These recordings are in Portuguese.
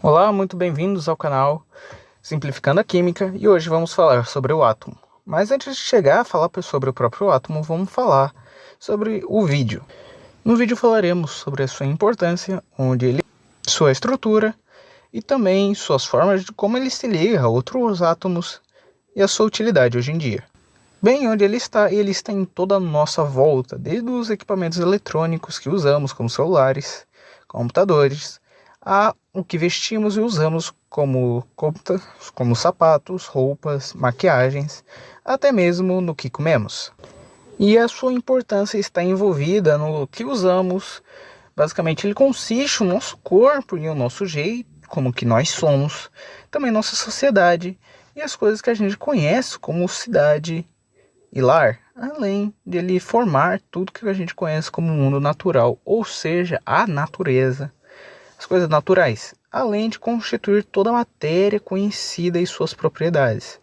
Olá, muito bem-vindos ao canal Simplificando a Química e hoje vamos falar sobre o átomo. Mas antes de chegar a falar sobre o próprio átomo, vamos falar sobre o vídeo. No vídeo falaremos sobre a sua importância, sua estrutura e também suas formas de como ele se liga a outros átomos e a sua utilidade hoje em dia. Bem, onde ele está em toda a nossa volta, desde os equipamentos eletrônicos que usamos, como celulares, computadores, a o que vestimos e usamos como sapatos, roupas, maquiagens, até mesmo no que comemos. E a sua importância está envolvida no que usamos. Basicamente, ele consiste no nosso corpo e o nosso jeito, como que nós somos, também nossa sociedade e as coisas que a gente conhece como cidade e lar, além de ele formar tudo que a gente conhece como mundo natural, ou seja, a natureza, as coisas naturais, além de constituir toda a matéria conhecida e suas propriedades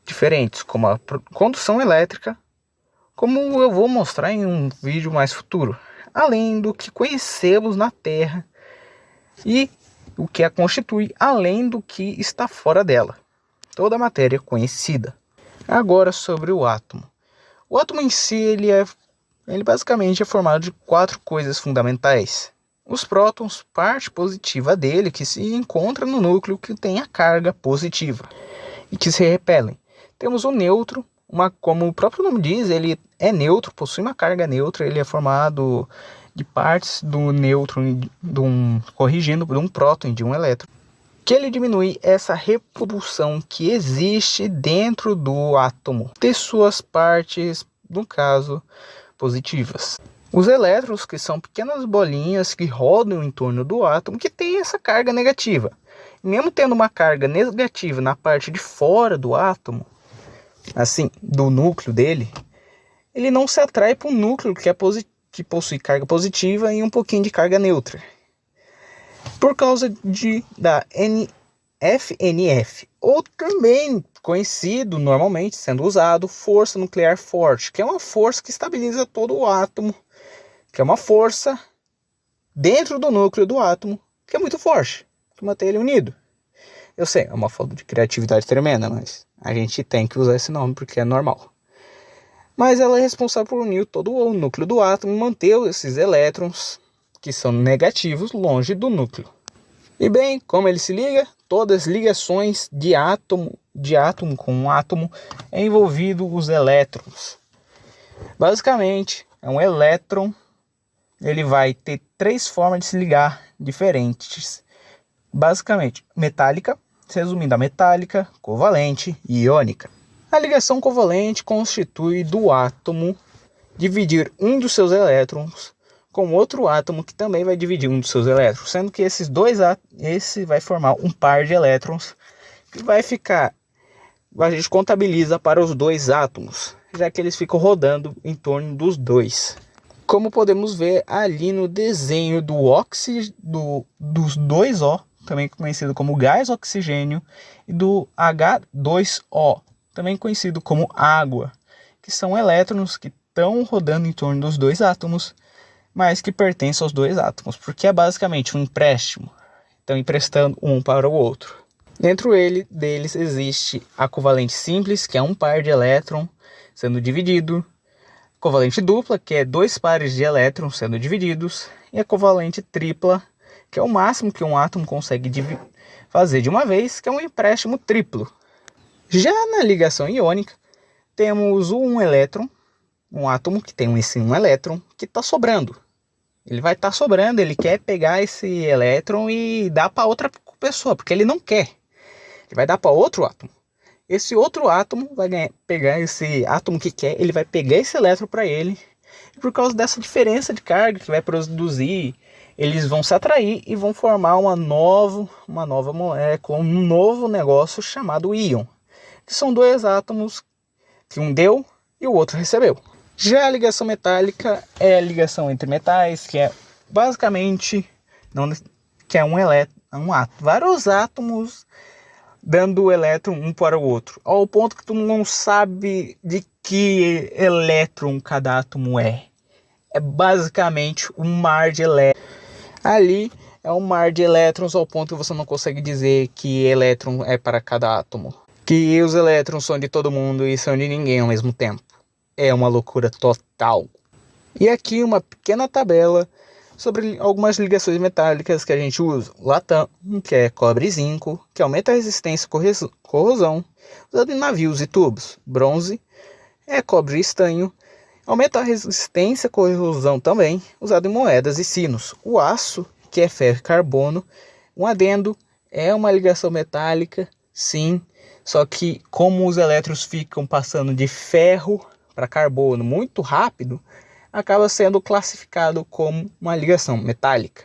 diferentes, como a condução elétrica, como eu vou mostrar em um vídeo mais futuro, além do que conhecemos na Terra e o que a constitui, além do que está fora dela, toda a matéria conhecida. Agora sobre o átomo. O átomo em si, ele basicamente é formado de 4 coisas fundamentais. Os prótons, parte positiva dele, que se encontra no núcleo que tem a carga positiva e que se repelem. Temos o nêutron, como o próprio nome diz, ele é neutro, possui uma carga neutra, ele é formado de partes do nêutron, de um próton e de um elétron, que ele diminui essa repulsão que existe dentro do átomo, de suas partes, no caso, positivas. Os elétrons, que são pequenas bolinhas que rodam em torno do átomo, que tem essa carga negativa. E mesmo tendo uma carga negativa na parte de fora do átomo, assim, do núcleo dele, ele não se atrai para um núcleo que possui carga positiva e um pouquinho de carga neutra. Por causa da FNF, ou também conhecido normalmente sendo usado força nuclear forte, que é uma força que estabiliza todo o átomo, que é uma força dentro do núcleo do átomo, que é muito forte, que mantém ele unido. Eu sei, é uma falta de criatividade tremenda, mas a gente tem que usar esse nome porque é normal. Mas ela é responsável por unir todo o núcleo do átomo e manter esses elétrons, que são negativos, longe do núcleo. E bem, como ele se liga? Todas as ligações de átomo com um átomo é envolvido os elétrons. Basicamente, é um elétron, ele vai ter 3 formas de se ligar diferentes. Basicamente, metálica, resumindo a metálica, covalente e iônica. A ligação covalente constitui do átomo dividir um dos seus elétrons com outro átomo que também vai dividir um dos seus elétrons, sendo que esse vai formar um par de elétrons que a gente contabiliza para os 2 átomos, já que eles ficam rodando em torno dos 2. Como podemos ver ali no desenho dos 2O, também conhecido como gás oxigênio, e do H2O, também conhecido como água, que são elétrons que estão rodando em torno dos 2 átomos, mas que pertencem aos 2 átomos, porque é basicamente um empréstimo, estão emprestando um para o outro. Dentro deles existe a covalente simples, que é um par de elétrons sendo dividido, covalente dupla, que é 2 pares de elétrons sendo divididos, e a covalente tripla, que é o máximo que um átomo consegue fazer de uma vez, que é um empréstimo triplo. Já na ligação iônica, temos um elétron, um átomo que tem um elétron que está sobrando. Ele vai estar sobrando, ele quer pegar esse elétron e dar para outra pessoa, porque ele não quer. Ele vai dar para outro átomo. Esse outro átomo vai pegar esse átomo que quer, ele vai pegar esse elétron para ele. E por causa dessa diferença de carga que vai produzir, eles vão se atrair e vão formar uma nova molécula, um novo negócio chamado íon. Que são 2 átomos que um deu e o outro recebeu. Já a ligação metálica é a ligação entre metais, que é basicamente vários átomos dando o elétron um para o outro, ao ponto que tu não sabe de que elétron cada átomo é. É basicamente um mar de elétrons. Ali é um mar de elétrons ao ponto que você não consegue dizer que elétron é para cada átomo. Que os elétrons são de todo mundo e são de ninguém ao mesmo tempo. É uma loucura total. E aqui uma pequena tabela sobre algumas ligações metálicas que a gente usa. Latão, que é cobre e zinco, que aumenta a resistência à corrosão, usado em navios e tubos. Bronze é cobre e estanho, aumenta a resistência à corrosão também, usado em moedas e sinos. O aço, que é ferro e carbono, um adendo, é uma ligação metálica, sim, só que como os elétrons ficam passando de ferro para carbono muito rápido, acaba sendo classificado como uma ligação metálica.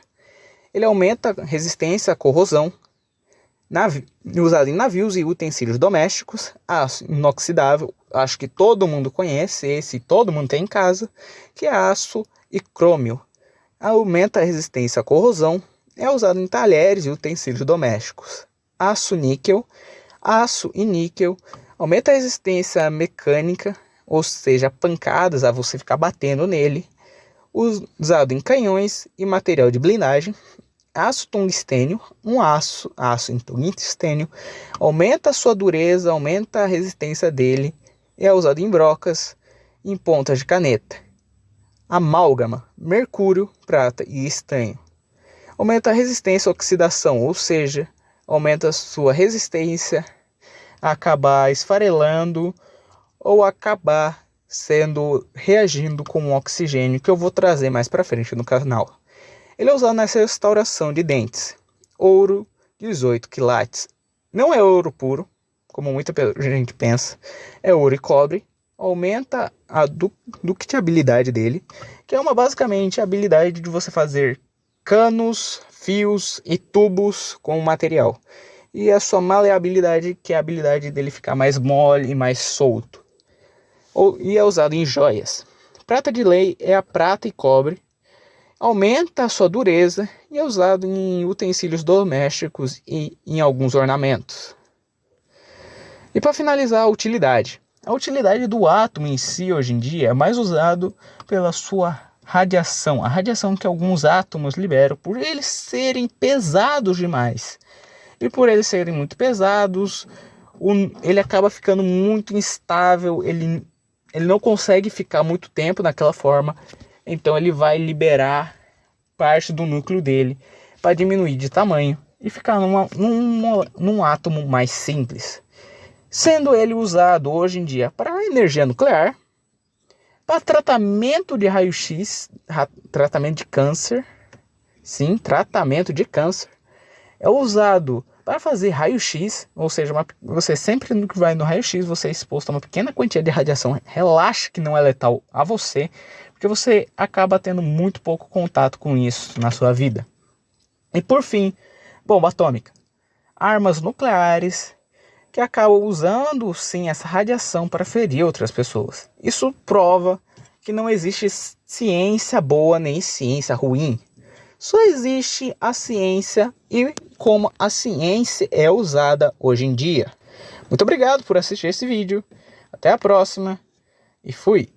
Ele aumenta a resistência à corrosão, usado em navios e utensílios domésticos. Aço inoxidável, acho que todo mundo conhece, esse todo mundo tem em casa, que é aço e crômio. Aumenta a resistência à corrosão, é usado em talheres e utensílios domésticos. Aço e níquel, aumenta a resistência mecânica, ou seja, pancadas a você ficar batendo nele, usado em canhões e material de blindagem. Aço tungstênio, aço em tungstênio, aumenta a sua dureza, aumenta a resistência dele, é usado em brocas, em pontas de caneta. Amálgama, mercúrio, prata e estanho. Aumenta a resistência à oxidação, ou seja, aumenta a sua resistência a acabar esfarelando ou acabar reagindo com o oxigênio, que eu vou trazer mais para frente no canal. Ele é usado nessa restauração de dentes. Ouro, 18 quilates. Não é ouro puro, como muita gente pensa. É ouro e cobre. Aumenta a ductilidade dele, que é basicamente a habilidade de você fazer canos, fios e tubos com o material. E a sua maleabilidade, que é a habilidade dele ficar mais mole e mais solto. E é usado em joias. Prata de lei é a prata e cobre. Aumenta a sua dureza e é usado em utensílios domésticos e em alguns ornamentos. E para finalizar, a utilidade. A utilidade do átomo em si, hoje em dia, é mais usado pela sua radiação. A radiação que alguns átomos liberam por eles serem pesados demais. E por eles serem muito pesados, ele acaba ficando muito instável, ele não consegue ficar muito tempo naquela forma, então ele vai liberar parte do núcleo dele para diminuir de tamanho e ficar num átomo mais simples. Sendo ele usado hoje em dia para energia nuclear, para tratamento de raio-x, tratamento de câncer, sim, tratamento de câncer, é usado para fazer raio-x, ou seja, você sempre que vai no raio-x, você é exposto a uma pequena quantia de radiação, relaxa que não é letal a você, porque você acaba tendo muito pouco contato com isso na sua vida. E por fim, bomba atômica, armas nucleares que acabam usando sim essa radiação para ferir outras pessoas. Isso prova que não existe ciência boa nem ciência ruim. Só existe a ciência e como a ciência é usada hoje em dia. Muito obrigado por assistir esse vídeo. Até a próxima e fui!